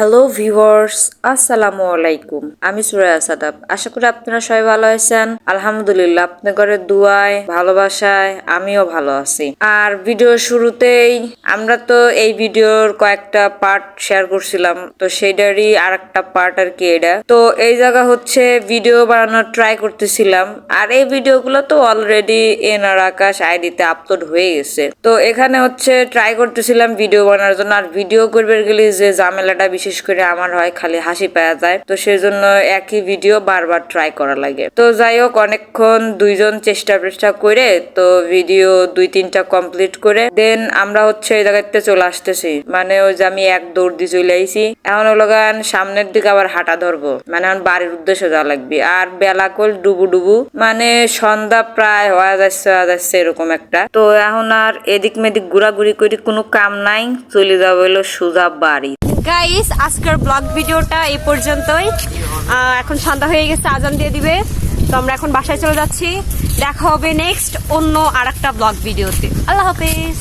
Hello viewers, আসসালামু আলাইকুম। আমি সুরায়া সাদাব। আশা করি আপনারা সবাই ভালো আছেন। আলহামদুলিল্লাহ, আপনাদের দুয়ায় ভালোবাসায় আমিও ভালো আছি। আর ভিডিওর শুরুতেই আমরা তো এই ভিডিওর কয়েকটা পার্ট শেয়ার করছিলাম, তো সেইটারই আর একটা পার্ট আর কি এটা। তো এই জায়গা হচ্ছে ভিডিও বানানোর ট্রাই করতেছিলাম, আর এই ভিডিওগুলো তো অলরেডি এনআর আকাশ আইডিতে আপলোড হয়ে গেছে। তো এখানে হচ্ছে ট্রাই করতেছিলাম ভিডিও বানানোর জন্য, আর ভিডিও করবে গেলে যে ঝামেলাটা বিশেষ করে আমার হয়, খালি হাসি পাওয়া যায়। তো সেজন্য একই ভিডিও বারবার ট্রাই করা লাগে। তো যাই হোক, অনেকক্ষণ দুইজন চেষ্টা করে তো ভিডিও 2-3টা কমপ্লিট করে দেন আমরা হচ্ছে এই জায়গাতে চলে আসতেছি। মানে ওই যে আমি এক দৌড় দিয়ে চলে আইছি। এখন হলো গান সামনের দিকে আবার হাঁটা ধরবো, মানে এখন বাড়ির উদ্দেশ্যে যাওয়া লাগবে। আর বেলা কল ডুবু মানে সন্ধ্যা প্রায় হয়ে যাচ্ছে এরকম একটা। তো এখন আর এদিক মেদিক ঘোরাঘুরি করে কোনো কাম নাই, চলে যাবো হলো সোজা বাড়ি। গাইস, আজকের ব্লগ ভিডিওটা এই পর্যন্তই। এখন সন্ধ্যা হয়ে গেছে, আজান দিয়ে দিবে। তো আমরা এখন বাসায় চলে যাচ্ছি। দেখা হবে নেক্সট অন্য আরেকটা ব্লগ ভিডিওতে। আল্লাহ হাফেজ।